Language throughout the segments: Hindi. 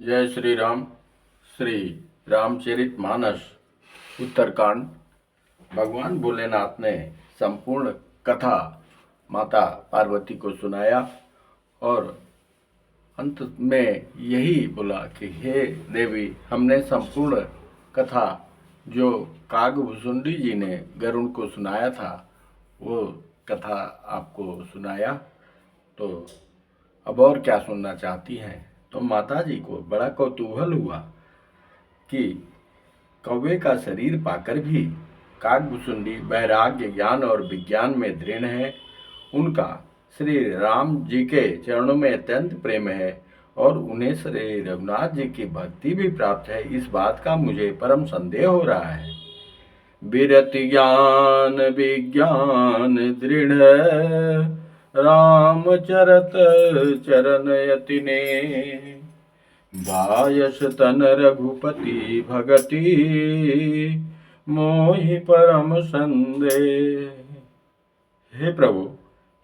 जय श्री राम। श्री रामचरित मानस उत्तरकांड। भगवान भोलेनाथ ने संपूर्ण कथा माता पार्वती को सुनाया और अंत में यही बोला कि हे देवी, हमने संपूर्ण कथा जो कागभुसुंडी जी ने गरुड़ को सुनाया था वो कथा आपको सुनाया, तो अब और क्या सुनना चाहती हैं। तो माता जी को बड़ा कौतूहल हुआ कि कौवे का शरीर पाकर भी काकभुसुंडी वैराग्य, ज्ञान और विज्ञान में दृढ़ है। उनका श्री राम जी के चरणों में अत्यंत प्रेम है और उन्हें श्री रघुनाथ जी की भक्ति भी प्राप्त है। इस बात का मुझे परम संदेह हो रहा है। विरति ज्ञान विज्ञान दृढ़ राम चरत चरण यतिने, बायस तन रघुपति भगति मोहि परम संदेह। हे प्रभु,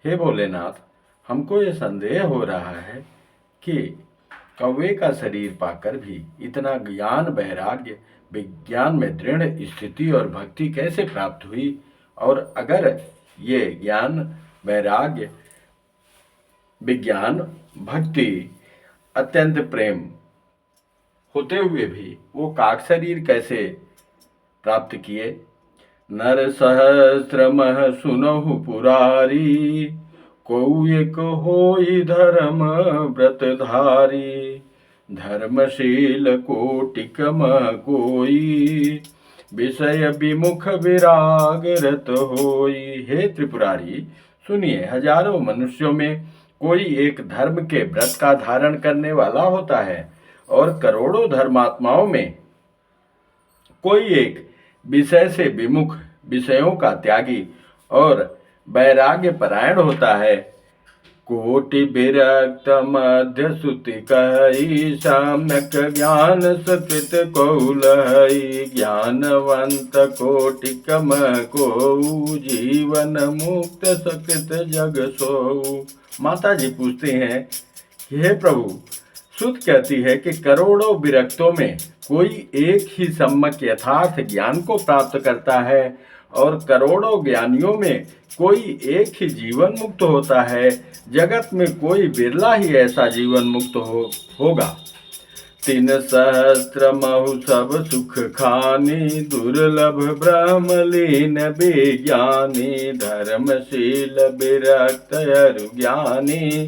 हे भोलेनाथ, हमको ये संदेह हो रहा है कि कौवे का शरीर पाकर भी इतना ज्ञान, वैराग्य, विज्ञान में दृढ़ स्थिति और भक्ति कैसे प्राप्त हुई। और अगर ये ज्ञान, वैराग्य, विज्ञान, भक्ति, अत्यंत प्रेम होते हुए भी वो काक शरीर कैसे प्राप्त किए। नर सहस्त्र मह सुनहु पुरारी, को एक होई धर्म व्रतधारी, धर्मशील कोटिक मह कोई, विषय विमुख विराग रत होई। हे त्रिपुरारी, सुनिए, हजारों मनुष्यों में कोई एक धर्म के व्रत का धारण करने वाला होता है और करोड़ों धर्मात्माओं में कोई एक विषय से विमुख, विषयों का त्यागी और वैराग्य परायण होता है। कोटि विरक्त मध्य सुति कही, सम्यक ज्ञान सकृत कौलही, ज्ञानवंत कोटि कम को, जीवन मुक्त सकृत जग सो। माता जी पूछते हैं कि हे प्रभु, सुत कहती है कि करोड़ों विरक्तों में कोई एक ही सम्यक यथार्थ ज्ञान को प्राप्त करता है और करोड़ों ज्ञानियों में कोई एक ही जीवन मुक्त होता है। जगत में कोई बिरला ही ऐसा जीवन मुक्त होगा। 3 सहस्त्र महु सब सुख खानी, दुर्लभ ब्रह्मलीन विज्ञानी, धर्मशील विरक्त अरु ज्ञानी,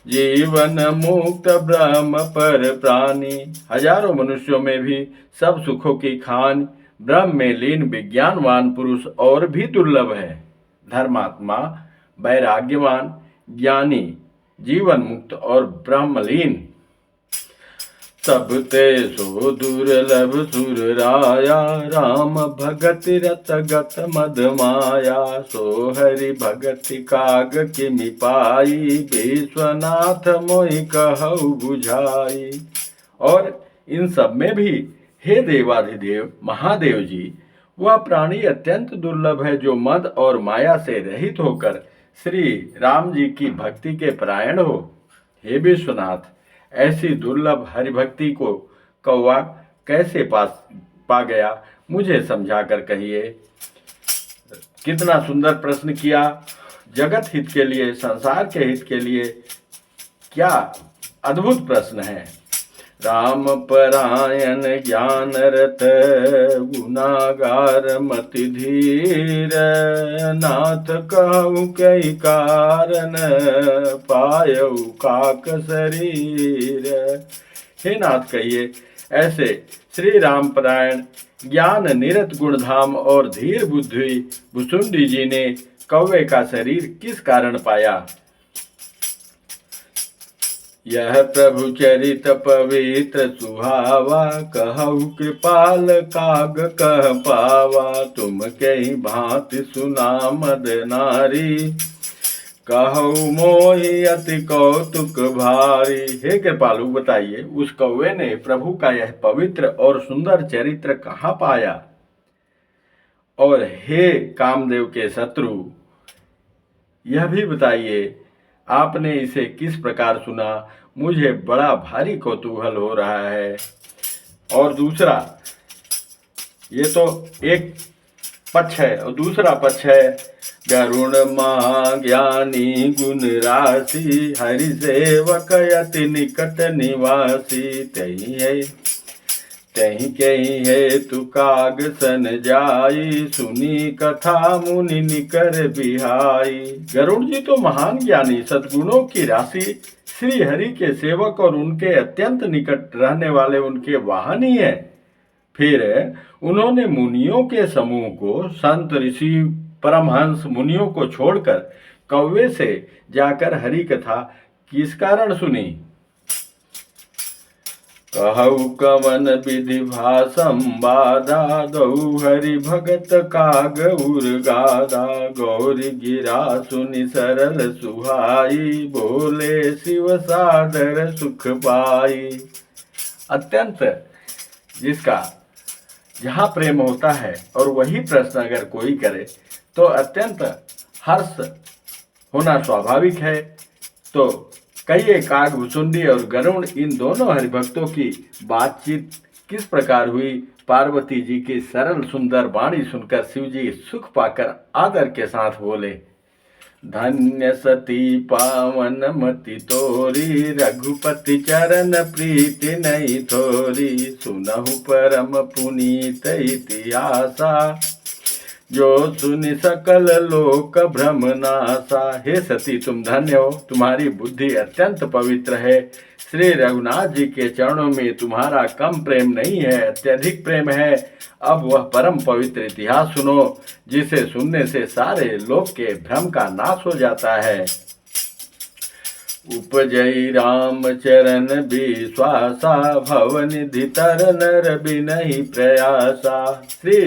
जीवन मुक्त ब्रह्म पर प्राणी। हजारों मनुष्यों में भी सब सुखों की खान ब्रह्म में लीन विज्ञानवान पुरुष और भी दुर्लभ है। धर्मात्मा, वैराग्यवान, ज्ञानी, जीवन मुक्त और ब्रह्मलीन, सब ते सो दुर्लभ सुर राया, राम भगत रत गत मद माया, सो हरि भगति काग किमि पाई, विश्वनाथ मोहि कहु बुझाई। और इन सब में भी हे देवाधिदेव महादेव जी, वह प्राणी अत्यंत दुर्लभ है जो मद और माया से रहित होकर श्री राम जी की भक्ति के परायण हो। हे विश्वनाथ, ऐसी दुर्लभ हरिभक्ति को कौवा कैसे पा गया, मुझे समझा कर कहिए। कितना सुंदर प्रश्न किया। जगत हित के लिए, संसार के हित के लिए क्या अद्भुत प्रश्न है। राम परायण ज्ञान रत, गुनागार मति धीर, नाथ कहु कई कारण, पायऊ काक शरीर। हे नाथ, कहिए, ऐसे श्री राम परायण, ज्ञान निरत, गुणधाम और धीर बुद्धि भुसुंडी जी ने कौवे का शरीर किस कारण पाया। यह प्रभु चरित पवित्र सुहावा, कहु कृपाल काग कह पावा, तुम कहीं भांति सुना मद नारी, कहु मोहि अति कौतुक भारी। हे कृपालु, बताइए, उस कौवे ने प्रभु का यह पवित्र और सुंदर चरित्र कहाँ पाया। और हे कामदेव के शत्रु, यह भी बताइए, आपने इसे किस प्रकार सुना, मुझे बड़ा भारी कौतूहल हो रहा है। और दूसरा, ये तो एक पक्ष है, और दूसरा पक्ष है गरुण महाज्ञानी गुण राशि, हरि सेवक अति निकट निवासी, तही कही है तु काग सन जाई, सुनी कथा मुनि निकर बिहाई। गरुड़ जी तो महान ज्ञानी, सद्गुणों की राशि, श्री हरि के सेवक और उनके अत्यंत निकट रहने वाले उनके वाहन ही है। फिर उन्होंने मुनियों के समूह को, संत ऋषि परमहंस मुनियों को छोड़कर कौवे से जाकर हरि कथा किस कारण सुनी? कहु कवन विधि भाषंवादा, दौ हरि भगत काग उर गादा, गौरी गिरा सुनि सरल सुहाई, बोले शिव सादर सुख पाई। अत्यंत जिसका जहाँ प्रेम होता है और वही प्रश्न अगर कोई करे तो अत्यंत हर्ष होना स्वाभाविक है। तो कहिए काग भुसुंडी और गरुड़, इन दोनों हरिभक्तों की बातचीत किस प्रकार हुई? पार्वती जी की सरल सुंदर वाणी सुनकर शिव जी सुख पाकर आदर के साथ बोले, धन्य सती पावन मति तोरी, रघुपति चरण प्रीति नहीं थोरी, सुनहु परम पुनीत इतिहासा, जो सुनि सकल लोक भ्रम नासा। हे सती, तुम धन्य हो, तुम्हारी बुद्धि अत्यंत पवित्र है। श्री रघुनाथ जी के चरणों में तुम्हारा कम प्रेम नहीं है, अत्यधिक प्रेम है। अब वह परम पवित्र इतिहास सुनो, जिसे सुनने से सारे लोक के भ्रम का नाश हो जाता है। उपजई राम चरण विश्वासा, भवनिधि तर नर बिनहि प्रयासा। श्री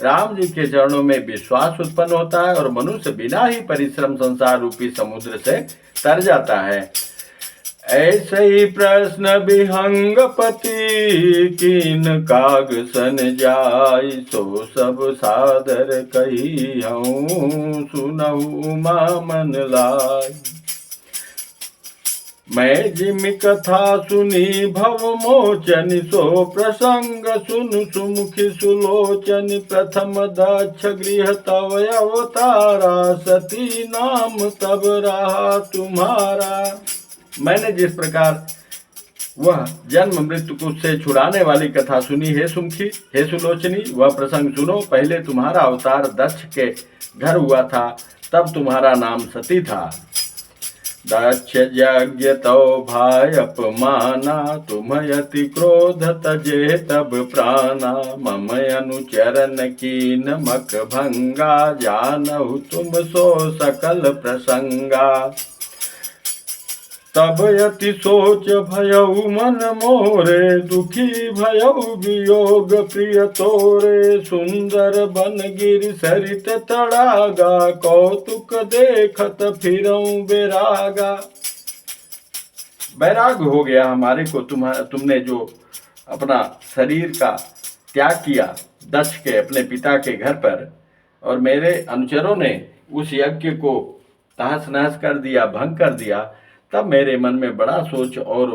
राम जी के चरणों में विश्वास उत्पन्न होता है और मनुष्य बिना ही परिश्रम संसार रूपी समुद्र से तर जाता है। ऐसे ही प्रश्न विहंग पति, कीन काग सन जाय, सो सब सादर कही हूँ, सुनहु उमा मन लाय। मैं जिम कथा सुनी भव मोचन, सो प्रसंग सुन सुमुखी सुलोचन, प्रथम दक्ष गृह तव अवतारा, सती नाम तब रहा तुम्हारा। मैंने जिस प्रकार वह जन्म मृत्यु को से छुड़ाने वाली कथा सुनी, हे सुमुखी, हे सुलोचनी, वह प्रसंग सुनो। पहले तुम्हारा अवतार दक्ष के घर हुआ था, तब तुम्हारा नाम सती था। दक्ष यज्ञ तौ भाय अपमाना, तुम यति क्रोध तजे तब प्राणा, मम अनुचरण कीन मक भंगा, जानहु तुम सो सकल प्रसंगा। तब यति सोच भयउ मन मोरे, दुखी भयउ वियोग प्रिय तोरे, सुंदर बन गिर सरित तड़ागा, कौतुक देखत फिरऊं बेरागा। बैराग हो गया हमारे को तुमने जो अपना शरीर का त्याग किया दक्ष के अपने पिता के घर पर, और मेरे अनुचरों ने उस यज्ञ को तहस नहस कर दिया, भंग कर दिया। तब मेरे मन में बड़ा सोच, और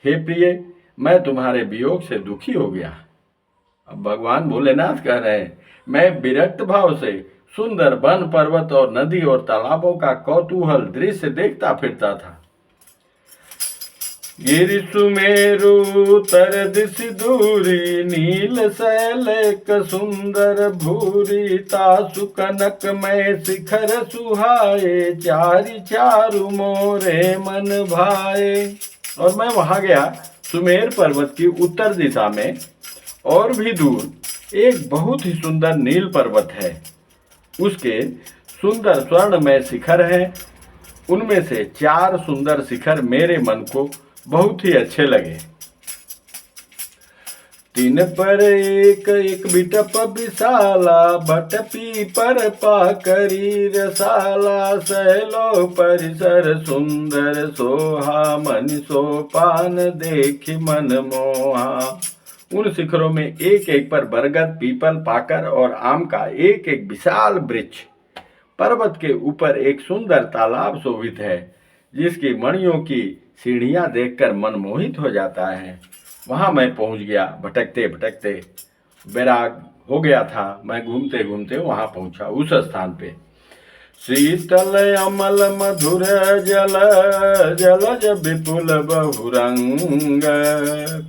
हे प्रिय, मैं तुम्हारे वियोग से दुखी हो गया। अब भगवान भोलेनाथ कह रहे हैं, मैं विरक्त भाव से सुंदर वन पर्वत और नदी और तालाबों का कौतूहल दृश्य देखता फिरता था। गिरि सुमेरु तर दिशि दूरी, नील शैलेक सुंदर भूरी, तासु कनक में शिखर सुहाए, चारि चारु मोरे मन भाए। और मैं वहां गया, सुमेर पर्वत की उत्तर दिशा में और भी दूर एक बहुत ही सुंदर नील पर्वत है, उसके सुंदर स्वर्णमय शिखर हैं। उनमें से 4 सुंदर शिखर मेरे मन को बहुत ही अच्छे लगे। तीन पर एक एक बिटप विशाला, बट पीपर पाकरी रसाला, सैलो परिसर सुंदर सोहा, मन सोपान देखि मन मोहा। उन शिखरों में एक एक पर बरगद, पीपल, पाकर और आम का एक एक विशाल वृक्ष। पर्वत के ऊपर एक सुंदर तालाब शोभित है, जिसकी मणियों की सीढ़ियां देखकर मन मोहित हो जाता है। वहां मैं पहुंच गया। भटकते भटकते बैराग हो गया था। मैं घूमते घूमते वहां पहुंचा उस स्थान पे। शीतल अमल मधुर जल जलज विपुल बहुरंग,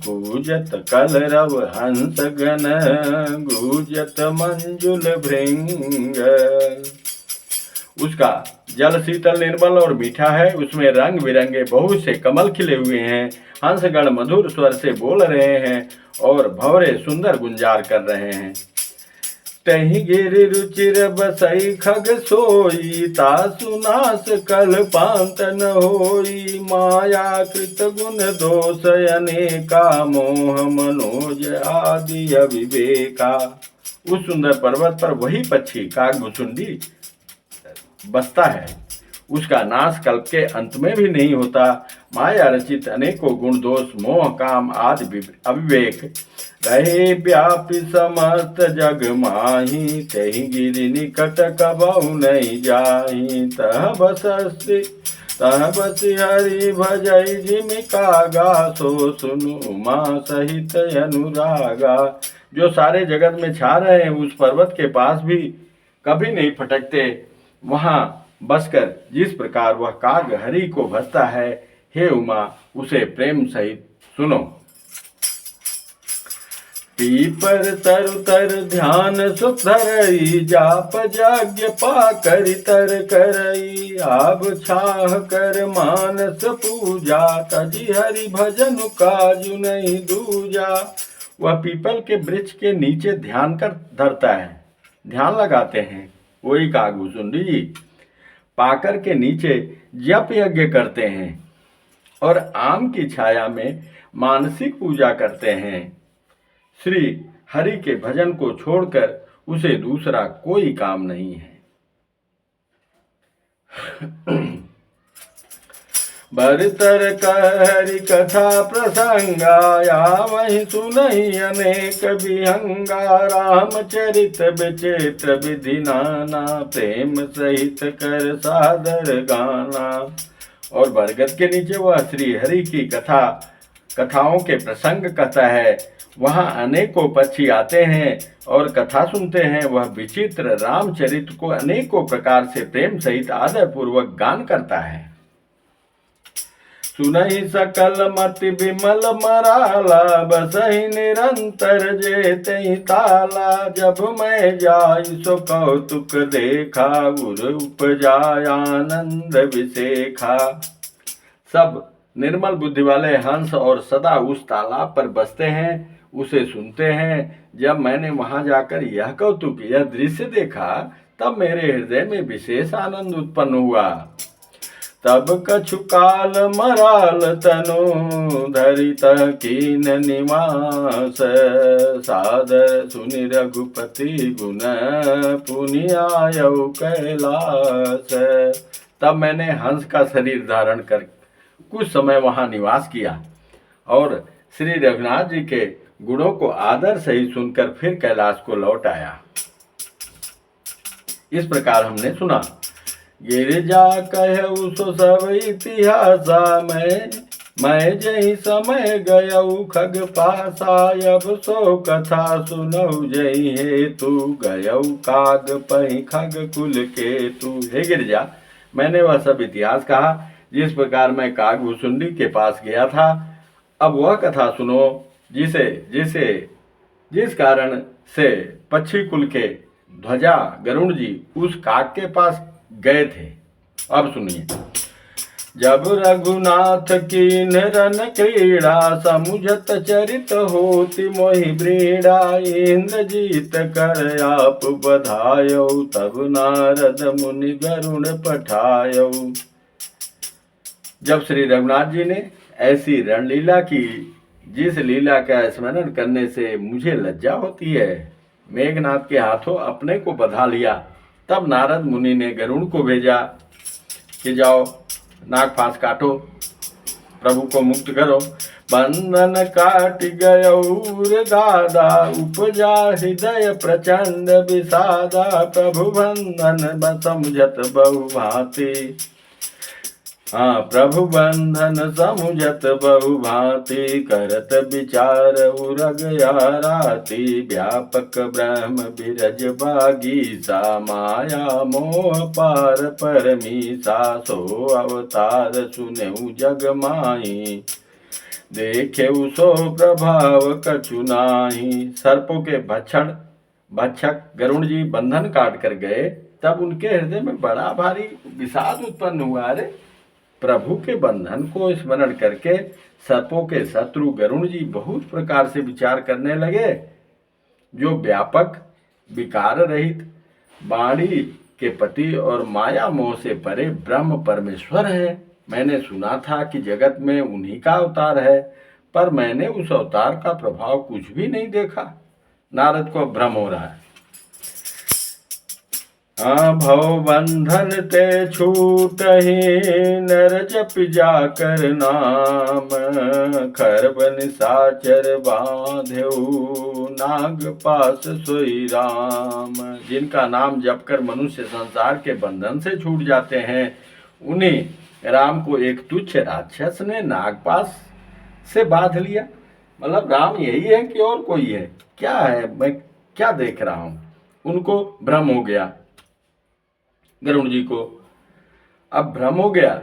कूजत कलरव हंस गण गूजत मंजुल भृंग। उसका जल शीतल निर्मल और मीठा है। उसमें रंग बिरंगे बहुत से कमल खिले हुए हैं। हंसगण मधुर स्वर से बोल रहे हैं और भंवरे सुंदर गुंजार कर रहे हैं। तहि गिरि रुचिर बसई खग सोई, तासु नास कल पांत न होई। माया कृत गुण दोष अनेका, मोह मनोज आदि अविवेका। उस सुंदर पर्वत पर वही पक्षी काकभुसुंडी बसता है। उसका नाश कल्प के अंत में भी नहीं होता। माया रचित अनेकों गुण दोष मोह काम आदि अविवेक रहे व्यापी समस्त जग माही। तहि गिरि निकट कबहु नहीं जाही, तह बस हरि भजई जिमि कागा। सो सुनु माँ सहित अनुरागा। जो सारे जगत में छा रहे हैं उस पर्वत के पास भी कभी नहीं फटकते। वहां बसकर जिस प्रकार वह काग हरि को भजता है, हे उमा, उसे प्रेम सहित सुनो। पीपर तरु तर ध्यान सुख धरई, जाप यज्ञ पाकर तर करई। आब छाह कर मानस पूजा, तजी हरि भजन काजु नहीं दूजा। वह पीपल के वृक्ष के नीचे ध्यान कर धरता है, ध्यान लगाते हैं। वही काकभुसुंडी जी पाकर के नीचे जप यज्ञ करते हैं और आम की छाया में मानसिक पूजा करते हैं। श्री हरि के भजन को छोड़कर उसे दूसरा कोई काम नहीं है। बरतर कहरि कथा प्रसंगाया, वही सुनहि अनेक विहंगा। रामचरित विचित्र विधि नाना, प्रेम सहित कर सादर गाना। और बरगद के नीचे वह श्री हरि की कथाओं के प्रसंग कहता है। वहाँ अनेकों पक्षी आते हैं और कथा सुनते हैं। वह विचित्र रामचरित को अनेकों प्रकार से प्रेम सहित आदर पूर्वक गान करता है। सुनहि सकल मति विमल मराला, बसहि निरंतर जेतहि ताला। जब मैं जाई सो कौतुक देखा, गुर उपजाय आनंद विसेखा। सब निर्मल बुद्धि वाले हंस और सदा उस तालाब पर बसते हैं, उसे सुनते हैं। जब मैंने वहां जाकर यह कौतुक यह दृश्य देखा, तब मेरे हृदय में विशेष आनंद उत्पन्न हुआ। तब कछु काल मराल तनु, धरित कीन निवास। सादर सुनि रघुपति गुण, पुनि आयौ कैलास। तब मैंने हंस का शरीर धारण कर कुछ समय वहां निवास किया और श्री रघुनाथ जी के गुणों को आदर सहित सुनकर फिर कैलाश को लौट आया। इस प्रकार हमने सुना। गिरिजा कहु सो सब इतिहासा, मैं जही समय गयऊ खग पासा। अब सो कथा सुनऊ जही हेतु, गयऊ काग पही खग कुल के तू। हे गिरिजा, मैंने वह सब इतिहास कहा जिस प्रकार मैं काकभुसुंडी के पास गया था। अब वह कथा सुनो जिस कारण से पक्षी कुल के ध्वजा गरुण जी उस काग के पास गए थे। अब सुनिए। जब रघुनाथ कीन रन क्रीड़ा, समुझत चरित होति मोहि ब्रीड़ा। इंद्रजीत कर आप बधायो, तब नारद मुनि गरुण पठायो। जब श्री रघुनाथ जी ने ऐसी रणलीला की जिस लीला का स्मरण करने से मुझे लज्जा होती है, मेघनाथ के हाथों अपने को बधा लिया, तब नारद मुनि ने गरुड़ को भेजा कि जाओ नाग फांस काटो, प्रभु को मुक्त करो। बंधन काट गयौर दादा, उपजा हृदय प्रचंड विषादा। प्रभु बंधन समझत बहु भांति, हाँ, प्रभु बंधन समुझत बहु भांति, करत विचार उरग राति, व्यापक ब्रह्म बिरज बागीसा, माया मोह पार परमीसा, सो अवतार सुनेऊ जग माही, देखे सो प्रभाव कछु नाही। सर्पों के भक्षक गरुड़ जी बंधन काट कर गए, तब उनके हृदय में बड़ा भारी विषाद उत्पन्न हुआ। अरे, प्रभु के बंधन को स्मरण करके सर्पों के शत्रु गरुड़ जी बहुत प्रकार से विचार करने लगे। जो व्यापक, विकार रहित, वाणी के पति और माया मोह से परे ब्रह्म परमेश्वर है। मैंने सुना था कि जगत में उन्हीं का अवतार है, पर मैंने उस अवतार का प्रभाव कुछ भी नहीं देखा। नारद को भ्रम हो रहा है। भव बंधन ते छूट ही, नर जप जाकर नाम, खरब निशाचर बांधेऊ, नाग पास सोई राम। जिनका नाम जप कर मनुष्य संसार के बंधन से छूट जाते हैं, उन्हीं राम को एक तुच्छ राक्षस ने नागपास से बांध लिया। मतलब राम यही है कि और कोई है? क्या है, मैं क्या देख रहा हूं? उनको भ्रम हो गया, गरुड़ जी को। अब भ्रम हो गया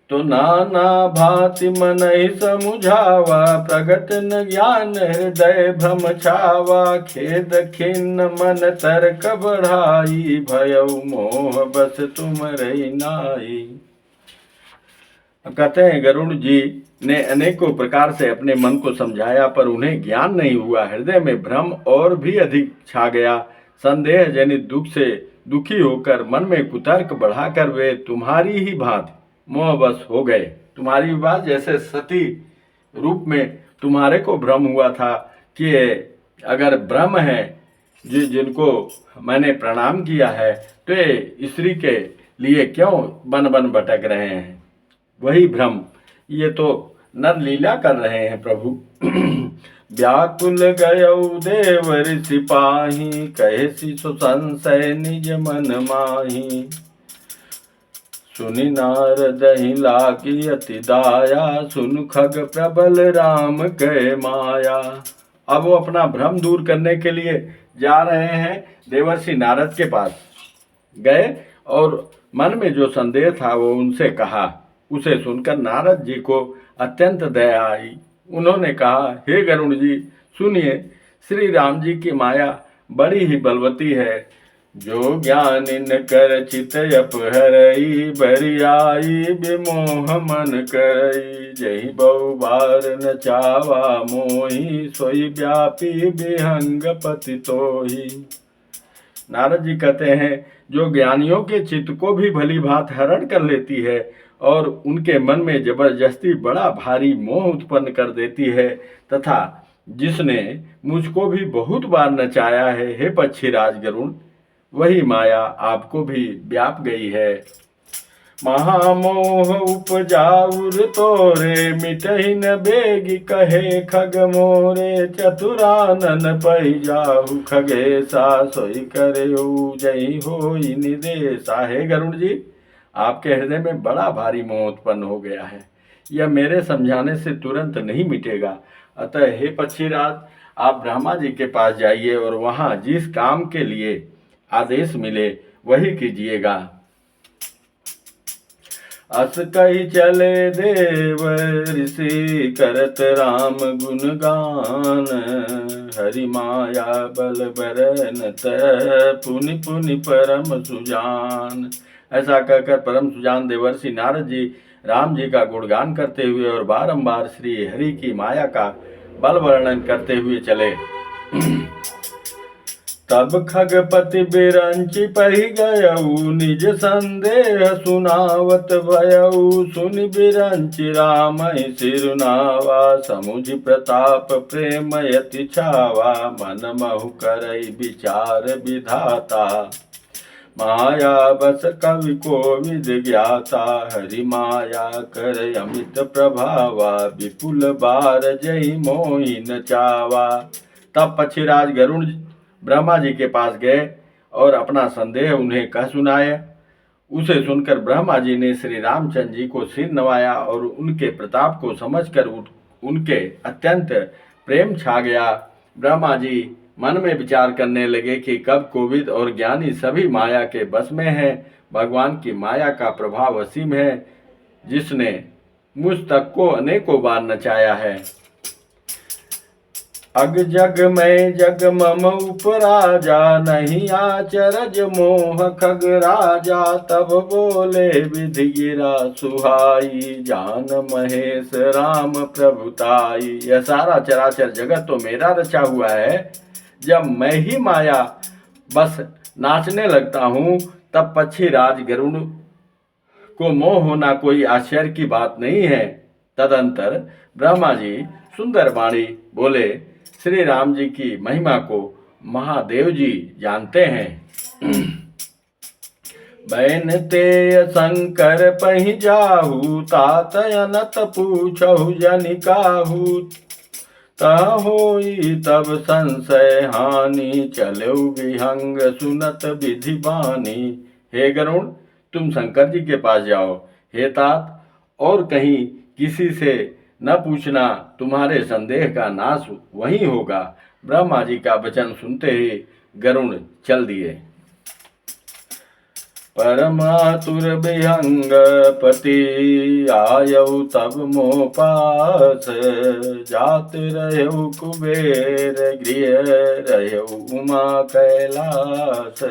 तो नाना भांति मन ही समुझावा, प्रगट न ज्ञान हृदय भ्रम छावा, खेद खिन्न मन तर्क बढ़ाई, भयउ मोह बस तुम रही नाई। कहते हैं गरुड़ जी ने अनेकों प्रकार से अपने मन को समझाया, पर उन्हें ज्ञान नहीं हुआ। हृदय में भ्रम और भी अधिक छा गया। संदेह जनित दुख से दुखी होकर मन में कुतर्क बढ़ाकर वे तुम्हारी ही भांति मोहवश हो गए। तुम्हारी बात जैसे सती रूप में तुम्हारे को भ्रम हुआ था कि अगर ब्रह्म है जिनको मैंने प्रणाम किया है, तो ये स्त्री के लिए क्यों बन बन भटक रहे हैं? वही भ्रम, ये तो नर लीला कर रहे हैं प्रभु। व्याकुल गयौ देवर सिपाही, कहे सो संशय निज मन माही, सुनि नारद ही लागी अति दाया, सुन खग प्रबल राम कहे माया। अब वो अपना भ्रम दूर करने के लिए जा रहे हैं, देवर्षि नारद के पास गए और मन में जो संदेह था वो उनसे कहा। उसे सुनकर नारद जी को अत्यंत दया आई। उन्होंने कहा, हे गरुड़ जी, सुनिए, श्री राम जी की माया बड़ी ही बलवती है। जो ज्ञान इन कर चित अपहरई, बरियाई विमोह मन करई, जही बहु बार न चावा मोही, सोई व्यापी विहंग पति तोही। नारद जी कहते हैं, जो ज्ञानियों के चित्त को भी भली भांति हरण कर लेती है और उनके मन में जबरदस्ती बड़ा भारी मोह उत्पन्न कर देती है, तथा जिसने मुझको भी बहुत बार नचाया है, हे पक्षीराज गरुड़, वही माया आपको भी व्याप गई है। महामोह उपजाउर तोरे, मिटहि न बेगी कहे खग मोरे, चतुरानन पहि जाहु खगेसा, सोई करहु जई होई निदेशा। हे गरुड़ जी, आपके हृदय में बड़ा भारी मोह उत्पन्न हो गया है। यह मेरे समझाने से तुरंत नहीं मिटेगा। अतः हे पक्षीराज, आप ब्रह्मा जी के पास जाइए और वहां जिस काम के लिए आदेश मिले वही कीजिएगा। अस कही चले देव ऋषि, करत राम गुणगान, हरि माया बल बरनत, पुनि पुनि परम सुजान। ऐसा कहकर परम सुजान देवर्षि नारद जी राम जी का गुणगान करते हुए और बारंबार श्री हरि की माया का बल वर्णन करते हुए चले। तब खगपति बिरंचि पहि गयऊ, निज संदेह सुनावत भयऊ, सुनि बिरंचि रामहि सिरुनावा, समुझ प्रताप प्रेम यति छावा, मन महु करई विचार विधाता, माया बस कवि को विद ज्ञाता, हरि माया कर अमित प्रभावा, विपुल बार जय मोहि न चावा। तब पक्षीराज गरुड़ ब्रह्मा जी के पास गए और अपना संदेह उन्हें कह सुनाया। उसे सुनकर ब्रह्मा जी ने श्री रामचंद्र जी को सिर नवाया और उनके प्रताप को समझकर उनके अत्यंत प्रेम छा गया। ब्रह्मा जी मन में विचार करने लगे कि कब कोविद और ज्ञानी सभी माया के बस में हैं। भगवान की माया का प्रभाव असीम है, जिसने मुझ तक को अनेकों बार नचाया है। अग जग में जग मम उपराजा, नहीं आचरज मोह खग राजा। तब बोले विधि गिरा सुहाई, जान महेश राम प्रभुताई। यह सारा चराचर जगत तो मेरा रचा हुआ है। जब मैं ही माया बस नाचने लगता हूँ, तब पक्षी राज गरुड़ को मोह होना कोई आश्चर्य की बात नहीं है। तदंतर ब्रह्मा जी सुंदर वाणी बोले, श्री राम जी की महिमा को महादेव जी जानते हैं। बैन ते शंकर पहि जाहू, तात अनत पूछहु जनिकाहू। तह होई तब संशय हानि, चलो विहंग सुनत विधि बानी। हे गरुड़, तुम शंकर जी के पास जाओ। हे तात, और कहीं किसी से न पूछना, तुम्हारे संदेह का नाश वहीं होगा। ब्रह्मा जी का वचन सुनते ही गरुड़ चल दिए। परमातुर विहंग पति, आयऊ तब मोह पास। जात रहु कुबेर गृह, रहु उमा कैलास।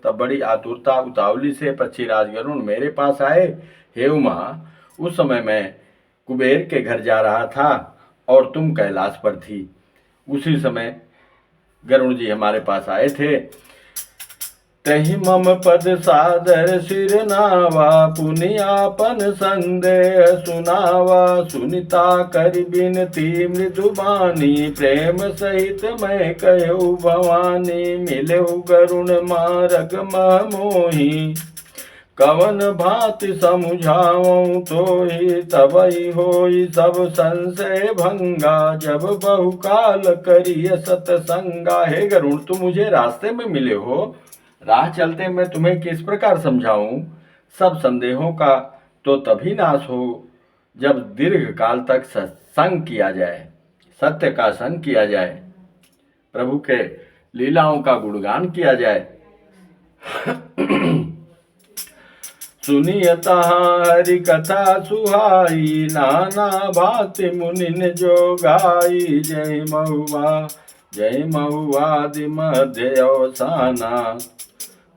तब बड़ी आतुरता उतावली से पक्षीराज गरुड़ मेरे पास आए। हे उमा, उस समय मैं कुबेर के घर जा रहा था और तुम कैलाश पर थी। उसी समय गरुड़ जी हमारे पास आए थे। तहि मम पद सादर सिर नावा, पुनियापन संदेह सुनावा। सुनिता कर बिनती मृदुबानी, प्रेम सहित मैं कहु भवानी। मिलहु गरुण मारग मह मोही, कवन भांति समुझाऊं तोहि। तबहि होई सब संशय भंगा, जब बहुकाल करिय सतसंगा। हे गरुड़, तुम मुझे रास्ते में मिले हो, राह चलते मैं तुम्हें किस प्रकार समझाऊं। सब संदेहों का तो तभी नाश हो जब दीर्घ काल तक सत्संग किया जाए, सत्य का संग किया जाए, प्रभु के लीलाओं का गुणगान किया जाए। सुनियता हरि कथा सुहाई, नाना भांति मुनिन जो गाई। जय महुआदि मध्य अवसाना,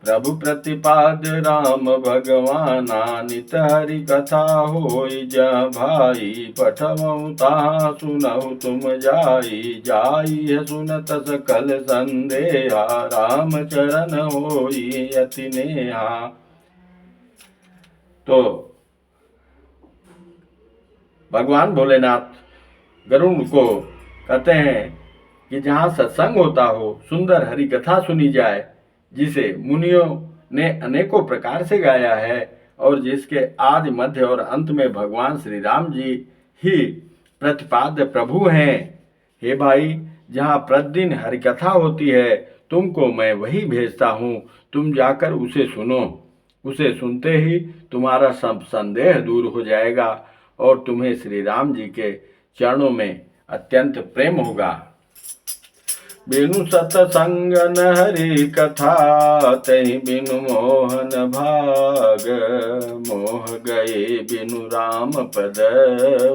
प्रभु प्रतिपाद राम भगवाना। नित हरि कथा होई जहाँ भाई, पठमऊ तहाँ सुनहु तुम जाई। जाई सुनत सकल संदेहा, राम चरण होई अति नेहा। तो भगवान भोलेनाथ गरुड़ को कहते हैं कि जहाँ सत्संग होता हो, सुंदर हरि कथा सुनी जाए, जिसे मुनियों ने अनेकों प्रकार से गाया है और जिसके आदि मध्य और अंत में भगवान श्री राम जी ही प्रतिपाद्य प्रभु हैं। हे भाई, जहाँ प्रतिदिन हरि कथा होती है, तुमको मैं वही भेजता हूँ। तुम जाकर उसे सुनो। उसे सुनते ही तुम्हारा सब संदेह दूर हो जाएगा और तुम्हें श्री राम जी के चरणों में अत्यंत प्रेम होगा। बिनु सतसंग न हरि कथा, तहि बिनु मोहन भाग। मोह गए बिनु राम पद,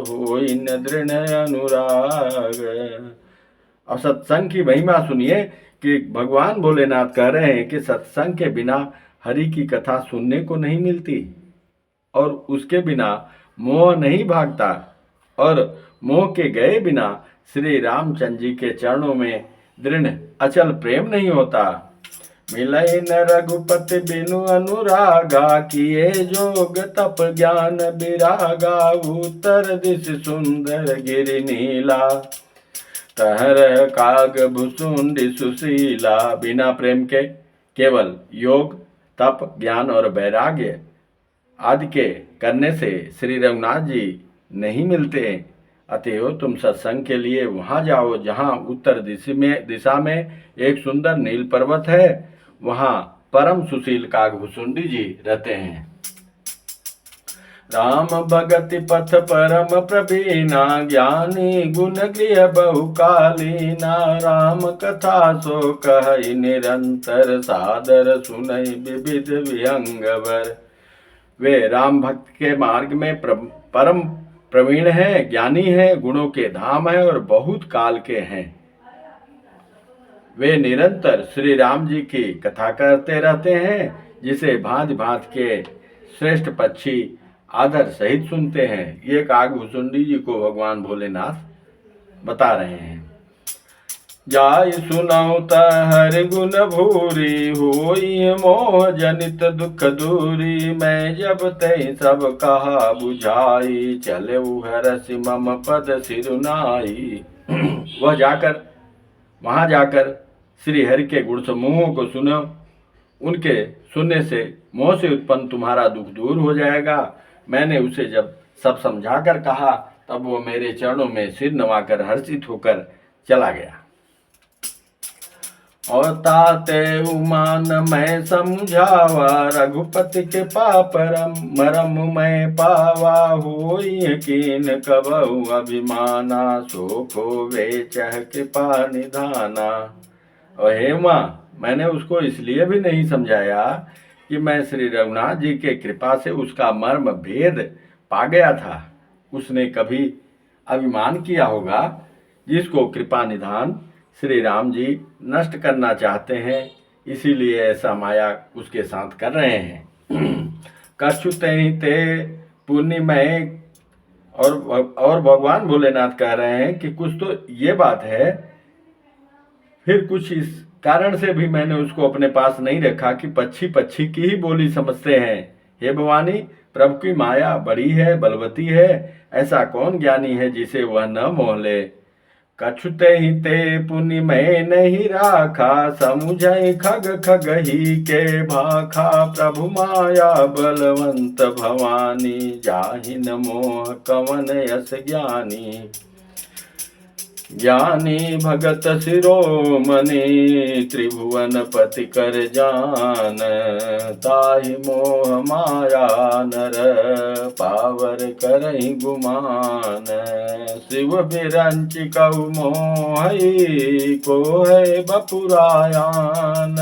होई न दृढ़ अनुराग। अब सत्संग की महिमा सुनिए कि भगवान भोलेनाथ कह रहे हैं कि सत्संग के बिना हरि की कथा सुनने को नहीं मिलती और उसके बिना मोह नहीं भागता और मोह के गए बिना श्री रामचंद्र जी के चरणों में दृढ़ अचल प्रेम नहीं होता। मिलई न रघुपति बिनु अनुरागा, किए जोग तप ज्ञान विरागा। उत्तर दिश सुंदर गिरि नीला, तहर काग भुसुंडी सुशीला। बिना प्रेम के केवल योग, तप, ज्ञान और वैराग्य आदि के करने से श्री रघुनाथ जी नहीं मिलते। अतएव तुम सत्संग के लिए वहाँ जाओ जहाँ उत्तर दिशा में एक सुंदर नील पर्वत है। वहाँ परम सुशील काकभुसुंडी जी रहते हैं। राम भगति पथ परम प्रवीणा, ज्ञानी गुण गृह बहुकालीना। राम कथा सो कहि निरंतर, सादर सुनई विविध विहंगवर। वे राम भक्त के मार्ग में परम प्रवीण हैं, ज्ञानी हैं, गुणों के धाम हैं और बहुत काल के हैं। वे निरंतर श्री राम जी की कथा करते रहते हैं, जिसे भांति भांति के श्रेष्ठ पक्षी आदर सहित सुनते हैं। ये काकभुसुंडी जी को भगवान भोलेनाथ बता रहे हैं। जाय सुनौ त हरि गुण भूरी, होई मोह जनित दुख दूरी। मैं जब तै सब कहा बुझाई, चले हरसि मम पद सिरुनाई। वहां जाकर श्री हरि के गुण समूहों को सुनो। उनके सुनने से मोह से उत्पन्न तुम्हारा दुख दूर हो जाएगा। मैंने उसे जब सब समझाकर कहा, तब वो मेरे चरणों में सिर नवाकर हर्षित होकर चला गया। और ताते उमान मैं समझावा, रघुपति के पापरम मरम मैं पावा। होई कीन कबहु अभिमाना, सो खोवे चह कृपा निधाना। और हे माँ, मैंने उसको इसलिए भी नहीं समझाया कि मैं श्री रघुनाथ जी के कृपा से उसका मर्म भेद पा गया था। उसने कभी अभिमान किया होगा, जिसको कृपा निधान श्री राम जी नष्ट करना चाहते हैं, इसीलिए ऐसा माया उसके साथ कर रहे हैं। कछुते ते पुण्य में। और भगवान भोलेनाथ कह रहे हैं कि कुछ तो ये बात है, फिर कुछ इस कारण से भी मैंने उसको अपने पास नहीं रखा कि पक्षी पक्षी की ही बोली समझते हैं। हे भवानी, प्रभु की माया बड़ी है, बलवती है। ऐसा कौन ज्ञानी है जिसे वह न मोह ले। कछुते ही ते पुनि में नहीं राखा, समुझई खग खग ही के भाखा। प्रभु माया बलवंत भवानी, जाहि न मोह कवन यस ज्ञानी। ज्ञानी भगत शिरोमणि, त्रिभुवन पति कर जान। ताहि मोह माया नर, पावर करहि गुमान। शिव बिरंच कऊ मोहि, को है बपुरायान।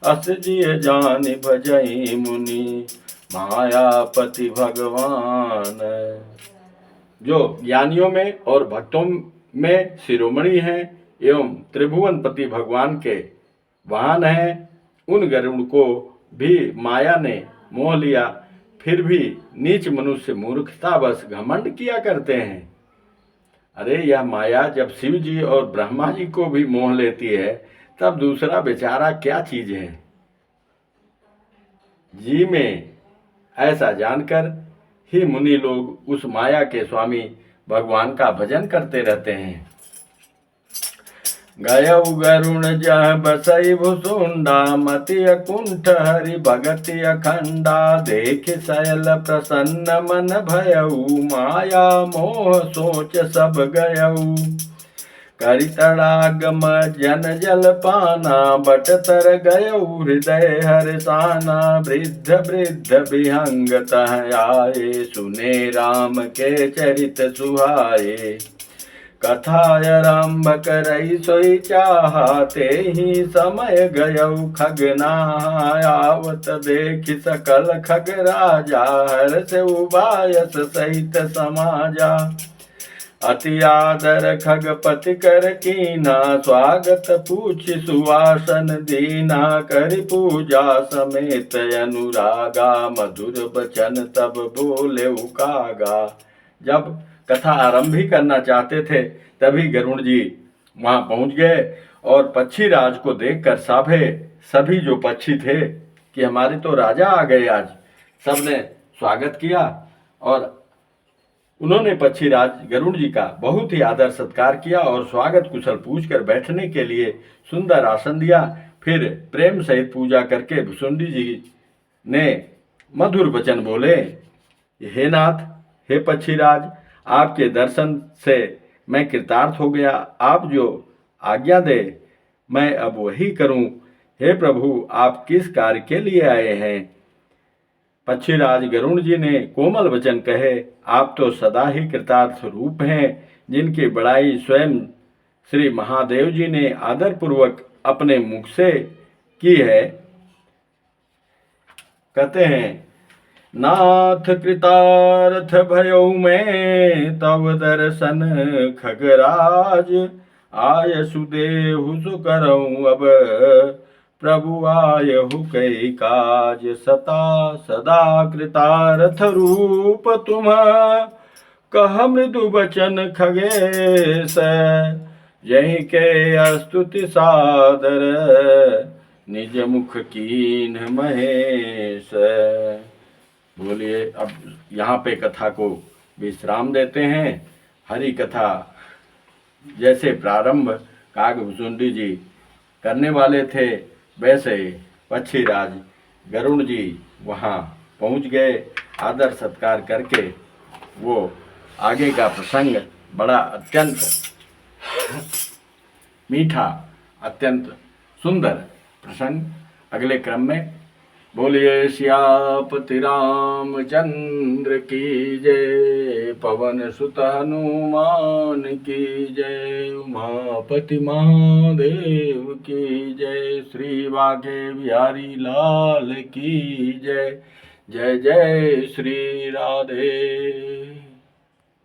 अस जिय जानि भजई मुनि, मायापति भगवान। जो ज्ञानियों में और भक्तों में शिरोमणि हैं एवं त्रिभुवनपति भगवान के वाहन हैं, उन गरुड़ को भी माया ने मोह लिया, फिर भी नीच मनुष्य मूर्खतावश घमंड किया करते हैं। अरे यह माया जब शिव जी और ब्रह्मा जी को भी मोह लेती है, तब दूसरा बेचारा क्या चीज है। जी में ऐसा जानकर ही मुनि लोग उस माया के स्वामी भगवान का भजन करते रहते हैं। गयउ गरुण जह बसई भुसुंडा, मति अकुंठ हरि भगति अखंडा। देख सयल प्रसन्न मन भयउ, माया मोह सोच सब गयउ। करि तड़ागम जन जल पाना, बट तर गयउ हृदय हर्षाना। वृद्ध वृद्ध विहंग तह आए, सुने राम के चरित सुहाए। कथाय आरंभ करई सोई चाहा, ते ही समय गयउ खगनाहा। आवत देखि सकल खग राजा, हर्ष उबायस सहित समाजा। अति आदर खगपति कर कीना, स्वागत पूछ सुवासन दीना। करि पूजा समेत अनुरागा, मधुर बचन तब बोले कागा। जब कथा आरंभ ही करना चाहते थे, तभी गरुड़ जी वहां पहुंच गए और पक्षी राज को देखकर सभी जो पक्षी थे कि हमारे तो राजा आ गए आज, सबने स्वागत किया और उन्होंने पक्षी राज गरुड़ जी का बहुत ही आदर सत्कार किया और स्वागत कुशल पूछकर बैठने के लिए सुंदर आसन दिया। फिर प्रेम सहित पूजा करके भुसुंडी जी ने मधुर वचन बोले, हे नाथ, हे पक्षीराज, आपके दर्शन से मैं कृतार्थ हो गया। आप जो आज्ञा दे मैं अब वही करूं। हे प्रभु, आप किस कार्य के लिए आए हैं? पक्षीराज गरुण जी ने कोमल वचन कहे, आप तो सदा ही कृतार्थ रूप हैं, जिनकी बड़ाई स्वयं श्री महादेव जी ने आदर पूर्वक अपने मुख से की है। कहते हैं, नाथ कृतार्थ भयो में तव दर्शन खगराज, आय सुदेहु सुकरऊं अब प्रभु आयहु कई काज, सता सदा कृतार्थ रूप तुम कह मृदु बचन खगेश, यही के स्तुति सादर निज मुख कीन महेश। बोलिए, अब यहाँ पे कथा को विश्राम देते हैं। हरि कथा जैसे प्रारंभ कागभुचुंडी जी करने वाले थे, वैसे पक्षीराज गरुण जी वहाँ पहुँच गए। आदर सत्कार करके वो आगे का प्रसंग बड़ा अत्यंत मीठा, अत्यंत सुंदर प्रसंग अगले क्रम में। बोलिए सियापति रामचंद्र की जय, पवन सुत हनुमान की जय, उमापति महादेव की जय, श्री बांके बिहारी लाल की जय। जय जय श्री राधे।